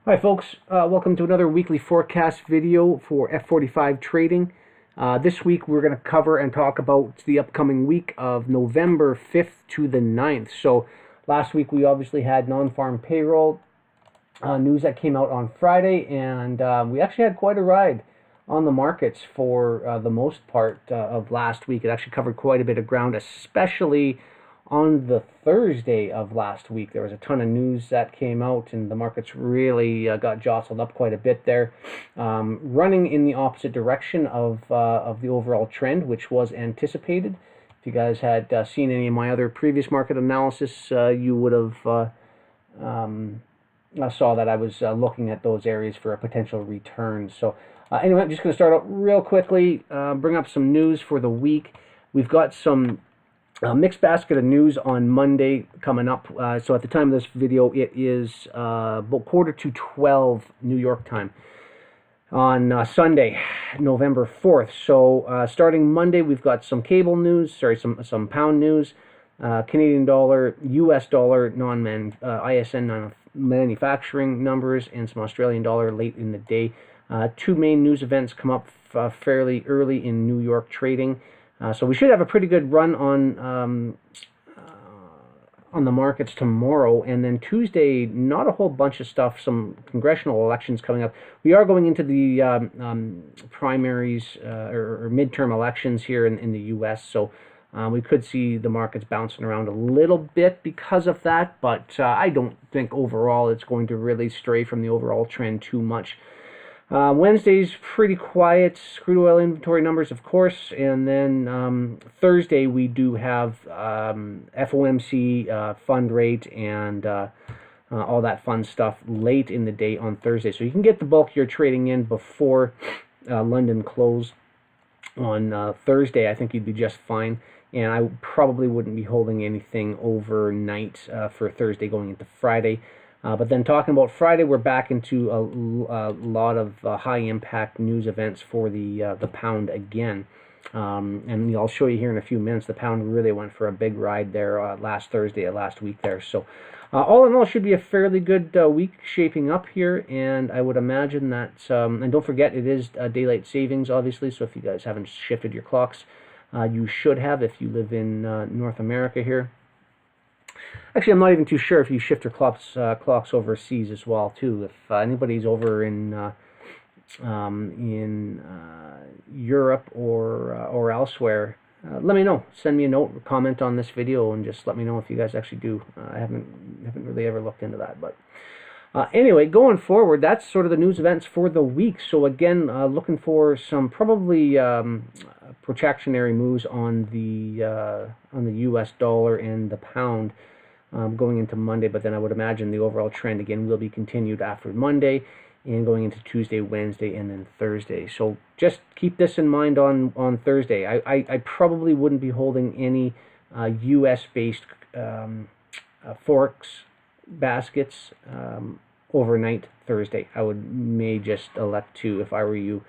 Hi folks, welcome to another weekly forecast video for F45 trading. This week we're going to cover and talk about the upcoming week of November 5th to the 9th. So last week we obviously had non-farm payroll news that came out on Friday, and we actually had quite a ride on the markets for the most part of last week. It actually covered quite a bit of ground, especially on the Thursday of last week. There was a ton of news that came out, and the markets really got jostled up quite a bit there, running in the opposite direction of the overall trend, which was anticipated. If you guys had seen any of my other previous market analysis, you would have I saw that I was looking at those areas for a potential return. So anyway, I'm just going to start out real quickly, bring up some news for the week. We've got some mixed basket of news on Monday coming up. So at the time of this video, it is about quarter to 12 New York time on Sunday, November 4th. So starting Monday, we've got some cable news, some pound news, Canadian dollar, US dollar, ISN non-manufacturing numbers, and some Australian dollar late in the day. Two main news events come up fairly early in New York trading. So we should have a pretty good run on the markets tomorrow, and then Tuesday, not a whole bunch of stuff. Some congressional elections coming up. We are going into the primaries or midterm elections here in the U.S., so we could see the markets bouncing around a little bit because of that, but I don't think overall it's going to really stray from the overall trend too much. Wednesday's pretty quiet. Crude oil inventory numbers, of course, and then Thursday we do have FOMC fund rate and all that fun stuff late in the day on Thursday. So you can get the bulk you're trading in before London close on Thursday. I think you'd be just fine, and I probably wouldn't be holding anything overnight for Thursday going into Friday. But then talking about Friday, we're back into a lot of high-impact news events for the pound again. And I'll show you here in a few minutes. The pound really went for a big ride there last Thursday, last week there. So all in all, should be a fairly good week shaping up here. And I would imagine that, and don't forget, it is daylight savings, obviously. So if you guys haven't shifted your clocks, you should have if you live in North America here. Actually, I'm not even too sure if you shift your clocks overseas as well too. If anybody's over in Europe or elsewhere, let me know. Send me a note, comment on this video, and just let me know if you guys actually do. I haven't really ever looked into that, but anyway, going forward, that's sort of the news events for the week. So again, looking for some probably protectionary moves on the U.S. dollar and the pound. Going into Monday, but then I would imagine the overall trend again will be continued after Monday and going into Tuesday, Wednesday, and then Thursday. So just keep this in mind on Thursday. I probably wouldn't be holding any US-based Forex baskets overnight Thursday. I may just elect to, if I were you,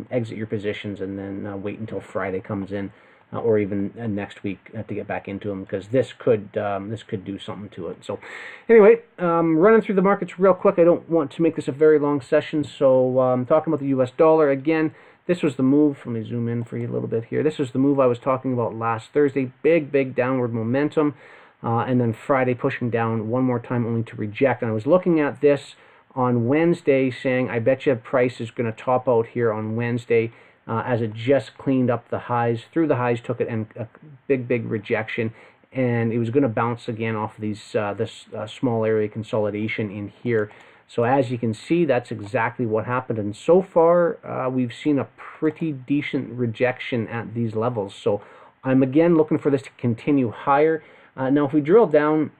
exit your positions and then wait until Friday comes in. Or even next week to get back into them, because this could do something to it. So anyway, running through the markets real quick. I don't want to make this a very long session, so talking about the US dollar again. This was the move. Let me zoom in for you a little bit here. This was the move I was talking about last Thursday. Big downward momentum, and then Friday pushing down one more time only to reject. And I was looking at this on Wednesday saying, I bet you price is going to top out here on Wednesday. As it just cleaned up the highs, through the highs, took it, and a big rejection, and it was going to bounce again off of this small area consolidation in here. So as you can see, that's exactly what happened, and so far we've seen a pretty decent rejection at these levels. So I'm again looking for this to continue higher. Now if we drill down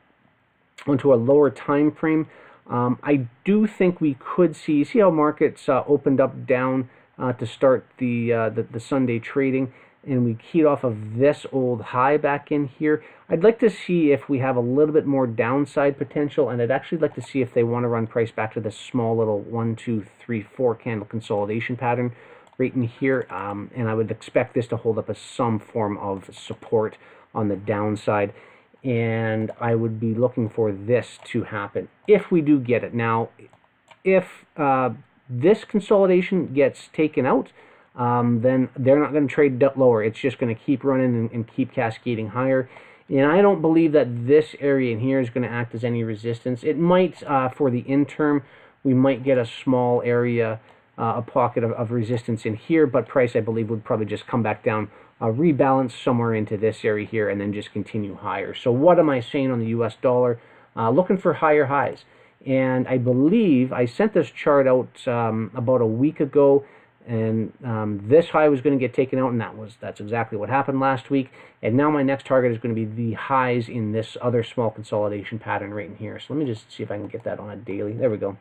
onto a lower time frame, I do think we could see how markets opened up down to start the Sunday trading, and we keyed off of this old high back in here. I'd like to see if we have a little bit more downside potential, and I'd actually like to see if they want to run price back to this small little 1, 2, 3, 4 candle consolidation pattern right in here, and I would expect this to hold up as some form of support on the downside, and I would be looking for this to happen if we do get it. Now, if this consolidation gets taken out, then they're not going to trade lower. It's just going to keep running and keep cascading higher. And I don't believe that this area in here is going to act as any resistance. It might, for the interim, we might get a small area, a pocket of resistance in here, but price, I believe, would probably just come back down, rebalance somewhere into this area here, and then just continue higher. So what am I saying on the US dollar? Looking for higher highs. And I believe I sent this chart out about a week ago, and this high was going to get taken out, and that's exactly what happened last week. And now my next target is going to be the highs in this other small consolidation pattern right in here. So let me just see if I can get that on a daily. There we go.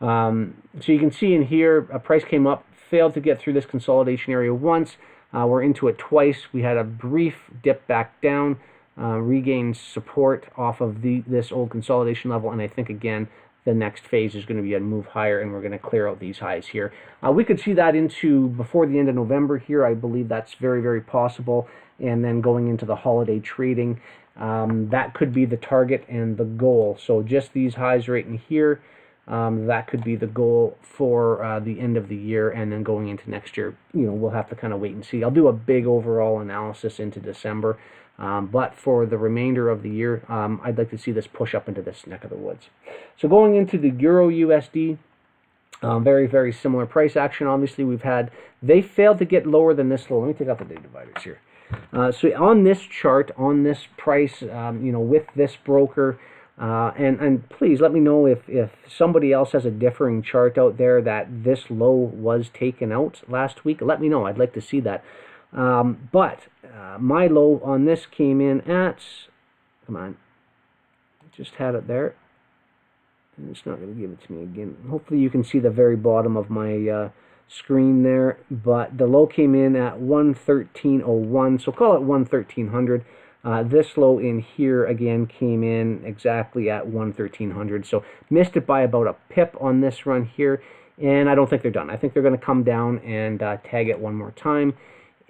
So you can see in here, a price came up, failed to get through this consolidation area once. We're into it twice. We had a brief dip back down, regained support off of this old consolidation level, and I think again the next phase is going to be a move higher, and we're going to clear out these highs here. We could see that into before the end of November here. I believe that's very, very possible. And then going into the holiday trading, that could be the target and the goal. So just these highs right in here, that could be the goal for the end of the year, and then going into next year, we'll have to kind of wait and see. I'll do a big overall analysis into December, but for the remainder of the year, I'd like to see this push up into this neck of the woods. So going into the Euro USD, very, very similar price action. Obviously, they failed to get lower than this low. Let me take out the day dividers here. So on this chart, on this price, with this broker, and please let me know if somebody else has a differing chart out there that this low was taken out last week. Let me know. I'd like to see that. But my low on this came in at, come on, just had it there. And it's not going to give it to me again. Hopefully you can see the very bottom of my screen there, but the low came in at 113.01, so call it 11300. This low in here again came in exactly at 11300, so missed it by about a pip on this run here, and I don't think they're done. I think they're going to come down and tag it one more time,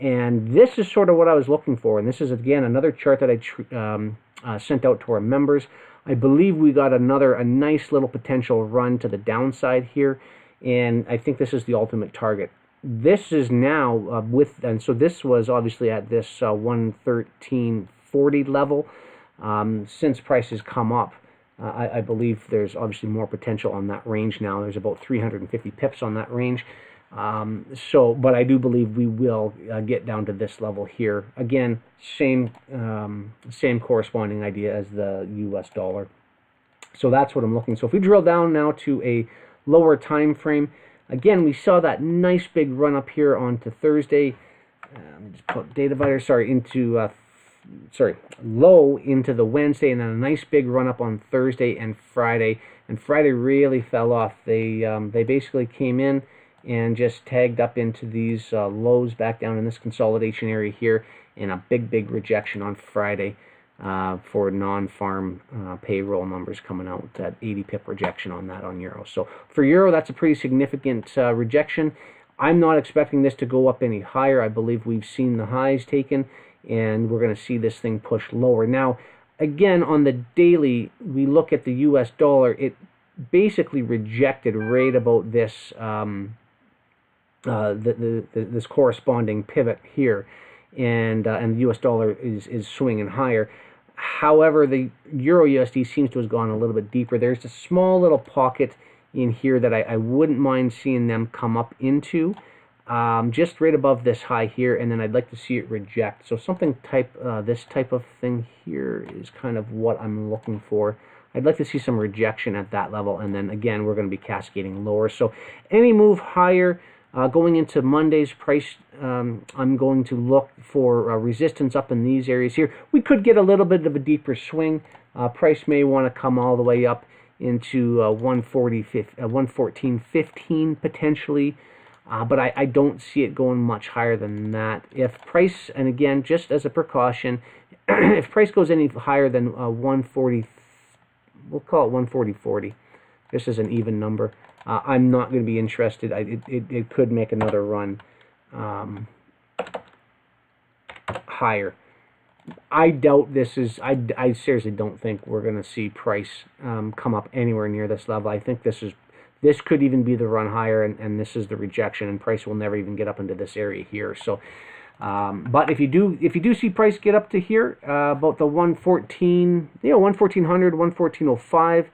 and this is sort of what I was looking for. And this is again another chart that I sent out to our members. I believe we got a nice little potential run to the downside here, and I think this is the ultimate target. This is now and so this was obviously at this 113.40 level. Since prices come up, I believe there's obviously more potential on that range now. There's about 350 pips on that range. But I do believe we will get down to this level here. Again, same corresponding idea as the US dollar. So that's what I'm looking. So if we drill down now to a lower time frame, again, we saw that nice big run up here onto Thursday. Let me just put data divider, low into the Wednesday, and then a nice big run up on Thursday and Friday. And Friday really fell off. They basically came in and just tagged up into these lows back down in this consolidation area here, and a big rejection on Friday for non-farm payroll numbers coming out at 80 pip rejection on that on Euro. So for Euro, that's a pretty significant rejection. I'm not expecting this to go up any higher. I believe we've seen the highs taken, and we're going to see this thing push lower. Now, again, on the daily, we look at the US dollar. It basically rejected right about this this corresponding pivot here, and the US dollar is swinging higher. However, the Euro USD seems to have gone a little bit deeper. There's a small little pocket in here that I wouldn't mind seeing them come up into, just right above this high here, and then I'd like to see it reject. So something this type of thing here is kind of what I'm looking for. I'd like to see some rejection at that level, and then again we're going to be cascading lower. So any move higher going into Monday's price, I'm going to look for resistance up in these areas here. We could get a little bit of a deeper swing. Price may want to come all the way up into 114.15 potentially, but I don't see it going much higher than that. If price, and again, just as a precaution, if price goes any higher than 140, we'll call it 140.40, just as an even number, I'm not going to be interested. It could make another run higher. I doubt this is, I seriously don't think we're going to see price come up anywhere near this level. I think this this could even be the run higher, and this is the rejection, and price will never even get up into this area here. So, but if you do see price get up to here, about the 114, 11400, 11405,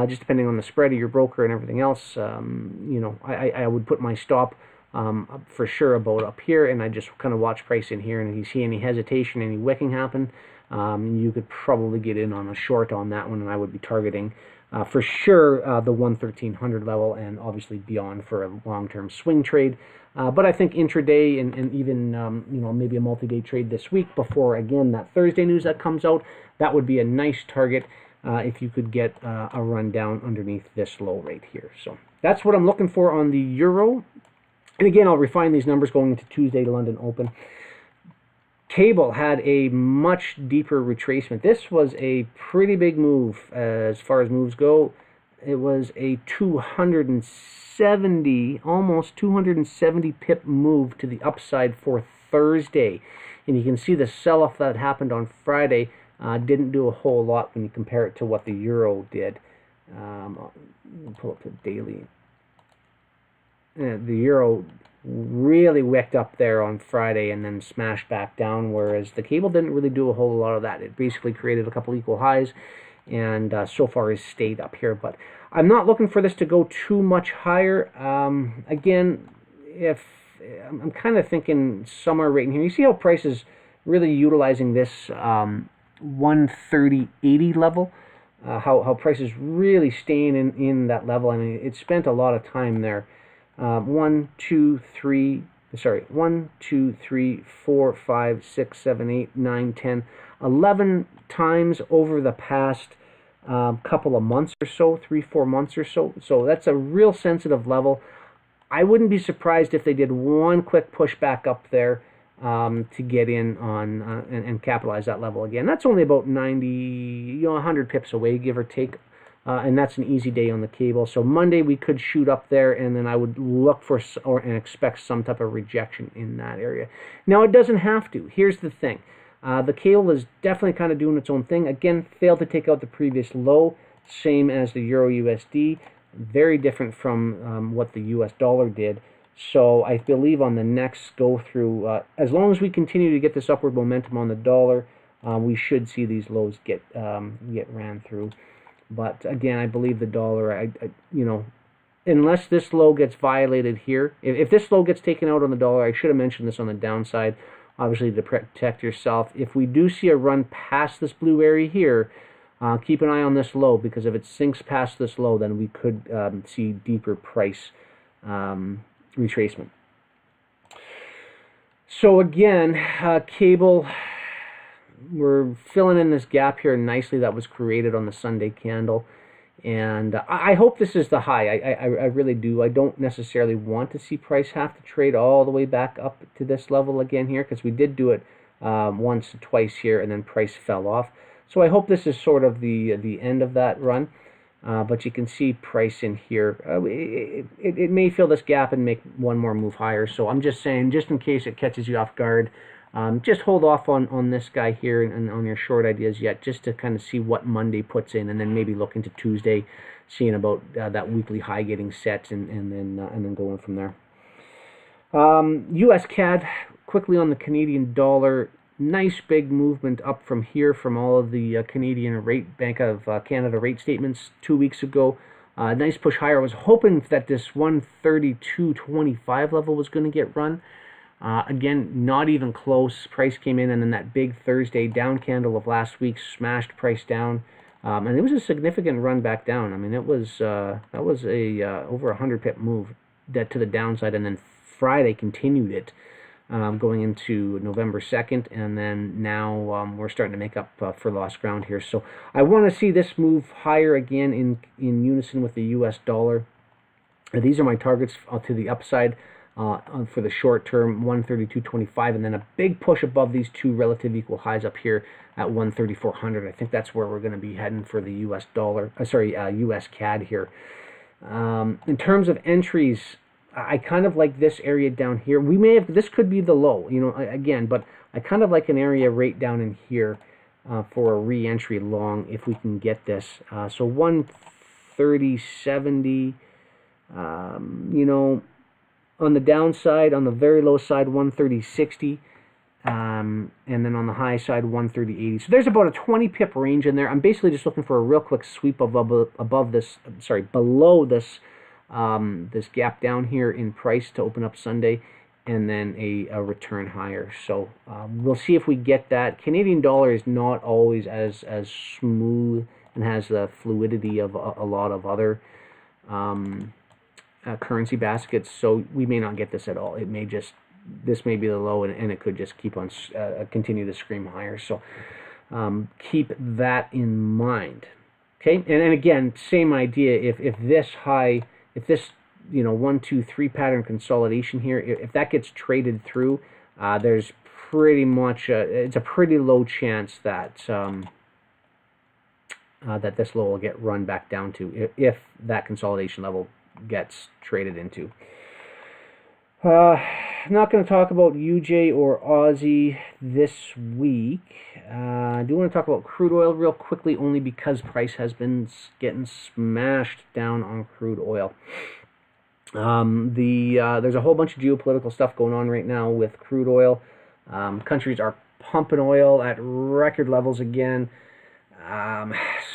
just depending on the spread of your broker and everything else, I would put my stop for sure about up here, and I just kind of watch price in here, and if you see any hesitation, any wicking happen, you could probably get in on a short on that one, and I would be targeting for sure the 11300 level, and obviously beyond for a long-term swing trade. But I think intraday and even maybe a multi-day trade this week before, again, that Thursday news that comes out, that would be a nice target if you could get a run down underneath this low right here. So that's what I'm looking for on the euro. And again, I'll refine these numbers going into Tuesday London Open. Cable had a much deeper retracement. This was a pretty big move as far as moves go. It was a 270, almost 270 pip move to the upside for Thursday. And you can see the sell-off that happened on Friday didn't do a whole lot when you compare it to what the euro did. I'll pull up the daily. The euro really wicked up there on Friday and then smashed back down, whereas the cable didn't really do a whole lot of that. It basically created a couple equal highs, and so far has stayed up here. But I'm not looking for this to go too much higher. Again, if I'm kind of thinking somewhere right in here. You see how price is really utilizing this 130.80 level. How price is really staying in that level. I mean, it spent a lot of time there. 1, 2, 3, 4, 5, 6, 7, 8, 9, 10, 11 times over the past couple of months or so, 3-4 months or so. So that's a real sensitive level. I wouldn't be surprised if they did one quick push back up there to get in on and capitalize that level again. That's only about 90, 100 pips away, give or take. And that's an easy day on the cable. So Monday we could shoot up there, and then I would look for and expect some type of rejection in that area. Now it doesn't have to. Here's the thing. The cable is definitely kind of doing its own thing. Again, failed to take out the previous low, same as the Euro USD. Very different from what the US dollar did. So I believe on the next go through, as long as we continue to get this upward momentum on the dollar, we should see these lows get ran through. But again, I believe the dollar, unless this low gets violated here, if this low gets taken out on the dollar, I should have mentioned this on the downside, obviously to protect yourself. If we do see a run past this blue area here, keep an eye on this low, because if it sinks past this low, then we could see deeper price retracement. So again, cable, we're filling in this gap here nicely that was created on the Sunday candle, and I hope this is the high. I really do. I don't necessarily want to see price have to trade all the way back up to this level again here, because we did do it once or twice here, and then price fell off. So I hope this is sort of the end of that run. But you can see price in here. It may fill this gap and make one more move higher. So I'm just saying, just in case it catches you off guard, just hold off on this guy here and on your short ideas yet, just to kind of see what Monday puts in, and then maybe look into Tuesday, seeing about that weekly high getting set, and then going from there. U.S. CAD, quickly on the Canadian dollar. Nice big movement up from here from all of the Canadian rate, Bank of Canada rate statements 2 weeks ago. Nice push higher. I was hoping that this 132.25 level was going to get run. Again, not even close. Price came in, and then that big Thursday down candle of last week smashed price down, and it was a significant run back down. I mean, it was that was a over 100 pip move that to the downside, and then Friday continued it, going into November 2nd, and then now we're starting to make up for lost ground here. So I want to see this move higher again in unison with the U.S. dollar. These are my targets to the upside. For the short term, 132.25, and then a big push above these two relative equal highs up here at 134.00. I think that's where we're going to be heading for the U.S. dollar. U.S. CAD here. In terms of entries, I kind of like this area down here. We may have, this could be the low, again, but I kind of like an area right down in here for a re-entry long if we can get this. So 130.70. You know, on the downside, on the very low side, 130.60. And then on the high side, 130.80. So there's about a 20 pip range in there. I'm basically just looking for a real quick sweep above this, sorry, below this, this gap down here in price to open up Sunday, and then a return higher. So we'll see if we get that. Canadian dollar is not always as smooth and has the fluidity of a lot of other currency baskets. So we may not get this at all. It may just, this may be the low, and it could just keep on continue to scream higher. So keep that in mind. Okay, and again, same idea. If this high, if this 1, 2, 3 pattern consolidation here, if that gets traded through, there's pretty much it's a pretty low chance that that this low will get run back down to if that consolidation level gets traded into. Not going to talk about UJ or Aussie this week. I do want to talk about crude oil real quickly, only because price has been getting smashed down on crude oil. There's a whole bunch of geopolitical stuff going on right now with crude oil. Countries are pumping oil at record levels again.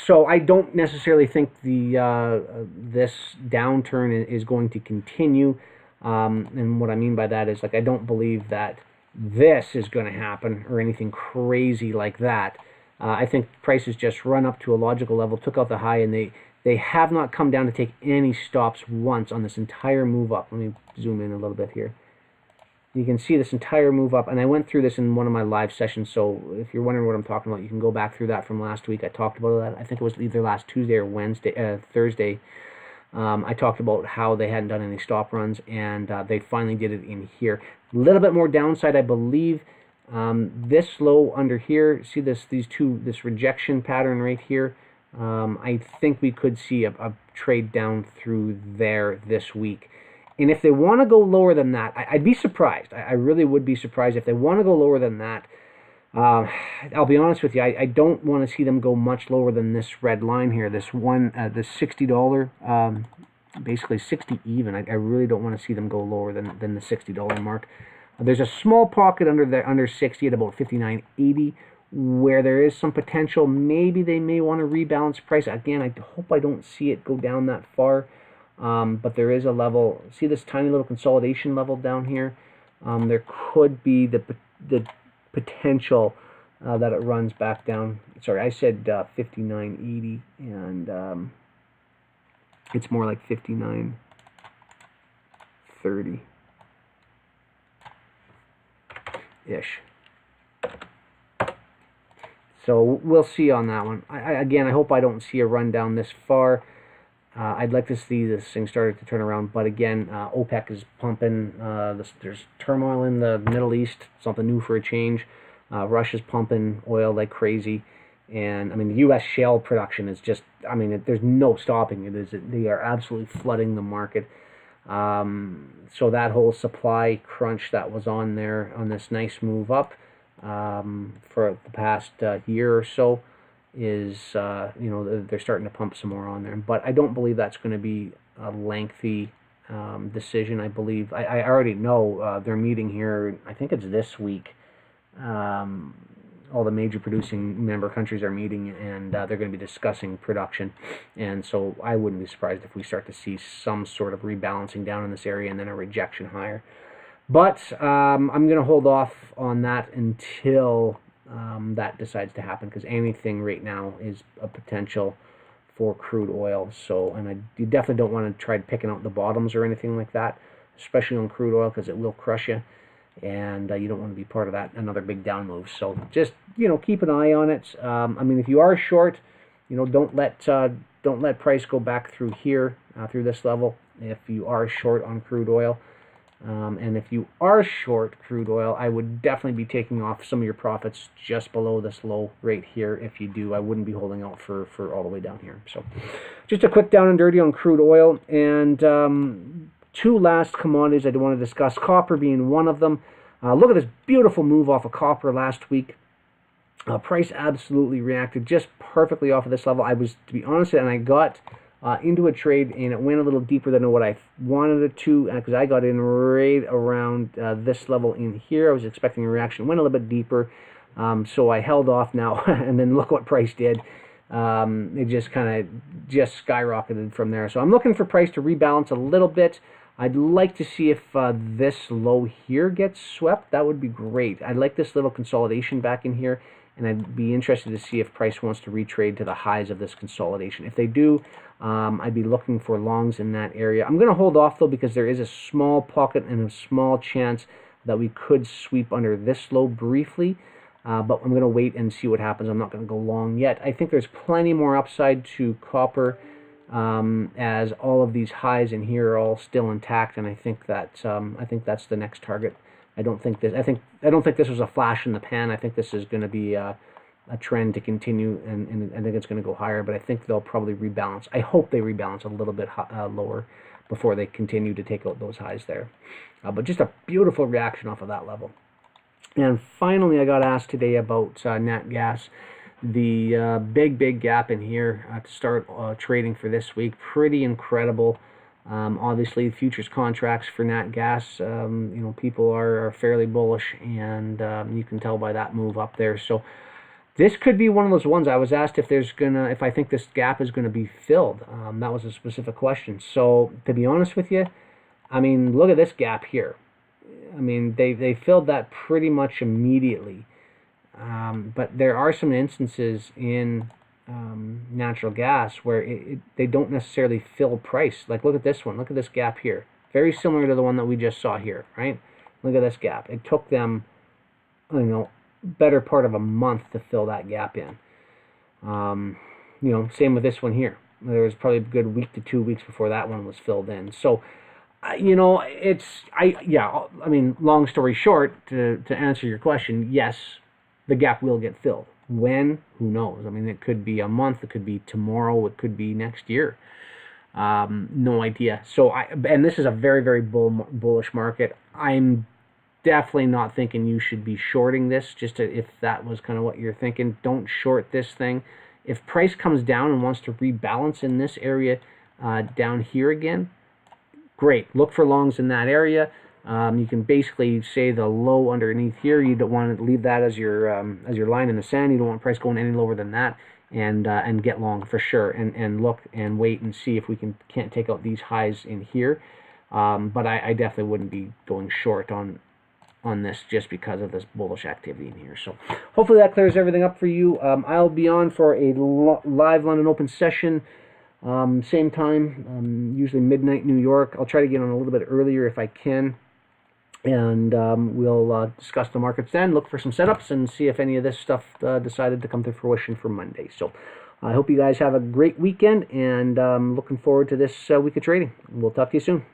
So I don't necessarily think this downturn is going to continue. And what I mean by that is, like, I don't believe that this is going to happen or anything crazy like that. I think prices just run up to a logical level, took out the high, and they have not come down to take any stops once on this entire move up. Let me zoom in a little bit here. You can see this entire move up, and I went through this in one of my live sessions, so if you're wondering what I'm talking about, you can go back through that from last week. I talked about that. I think it was either last Tuesday or Thursday. I talked about how they hadn't done any stop runs, and they finally did it in here. A little bit more downside, I believe. This low under here, see this rejection pattern right here. I think we could see a trade down through there this week. And if they want to go lower than that, I'd be surprised. I really would be surprised if they want to go lower than that. I'll be honest with you, I don't want to see them go much lower than this red line here, this $60, basically 60 even. I really don't want to see them go lower than the $60 mark. There's a small pocket under 60 at about 59.80 where there is some potential. Maybe they may want to rebalance price. Again, I hope I don't see it go down that far. But there is a level. See this tiny little consolidation level down here? There could be the potential that it runs back down. Sorry, I said 59.80, and it's more like 59.30 ish. So we'll see on that one. Again, I hope I don't see a run down this far. I'd like to see this thing started to turn around, but again, OPEC is pumping. There's turmoil in the Middle East, something new for a change. Russia's pumping oil like crazy, and I mean the U.S. shale production is just, I mean, there's no stopping it. They are absolutely flooding the market. So that whole supply crunch that was on there on this nice move up for the past year or so is, they're starting to pump some more on there. But I don't believe that's going to be a lengthy decision. I believe, I already know they're meeting here, I think it's this week. All the major producing member countries are meeting, and they're going to be discussing production. And so I wouldn't be surprised if we start to see some sort of rebalancing down in this area and then a rejection higher. But I'm going to hold off on that until that decides to happen, because anything right now is a potential for crude oil. So, and you definitely don't want to try picking out the bottoms or anything like that, especially on crude oil, because it will crush you, and you don't want to be part of that, another big down move. So just, keep an eye on it. I mean, if you are short, don't let price go back through here, through this level, if you are short on crude oil. And if you are short crude oil, I would definitely be taking off some of your profits just below this low right here. If you do, I wouldn't be holding out for all the way down here. So just a quick down and dirty on crude oil. And two last commodities I do want to discuss, copper being one of them. Look at this beautiful move off of copper last week. Price absolutely reacted just perfectly off of this level. I was, to be honest, and I got into a trade, and it went a little deeper than what I wanted it to, because I got in right around this level in here. I was expecting a reaction. It went a little bit deeper, so I held off now, and then look what price did. It just kind of just skyrocketed from there. So I'm looking for price to rebalance a little bit. I'd like to see if this low here gets swept. That would be great. I'd like this little consolidation back in here, and I'd be interested to see if price wants to retrade to the highs of this consolidation. If they do, I'd be looking for longs in that area. I'm going to hold off, though, because there is a small pocket and a small chance that we could sweep under this low briefly. But I'm going to wait and see what happens. I'm not going to go long yet. I think there's plenty more upside to copper, as all of these highs in here are all still intact, and I think that's the next target. I don't think this was a flash in the pan. I think this is going to be a trend to continue, and I think it's going to go higher. But I think they'll probably rebalance. I hope they rebalance a little bit lower before they continue to take out those highs there. But just a beautiful reaction off of that level. And finally, I got asked today about nat gas. The big gap in here to start trading for this week. Pretty incredible. Obviously, futures contracts for nat gas, people are fairly bullish, and you can tell by that move up there. So this could be one of those ones. I was asked if I think this gap is gonna be filled. That was a specific question. So to be honest with you, I mean, look at this gap here. I mean, they filled that pretty much immediately. But there are some instances in natural gas where they don't necessarily fill price. Like, look at this one. Look at this gap here. Very similar to the one that we just saw here, right? Look at this gap. It took them, better part of a month to fill that gap in. Same with this one here. There was probably a good week to 2 weeks before that one was filled in. So, long story short, to answer your question, yes, the gap will get filled. When? Who knows? I mean, it could be a month, it could be tomorrow, it could be next year. No idea. So, and this is a very bullish market. I'm definitely not thinking you should be shorting this. If that was kind of what you're thinking, don't short this thing. If price comes down and wants to rebalance in this area down here again, great. Look for longs in that area. You can basically say the low underneath here. You don't want to leave that as your line in the sand. You don't want price going any lower than that, and get long for sure. And look and wait and see if we can't take out these highs in here. But I definitely wouldn't be going short on this just because of this bullish activity in here. So hopefully that clears everything up for you. I'll be on for a live London Open session. Same time, usually midnight New York. I'll try to get on a little bit earlier if I can, and we'll discuss the markets then, look for some setups, and see if any of this stuff decided to come to fruition for Monday. So I hope you guys have a great weekend, and looking forward to this week of trading. We'll talk to you soon.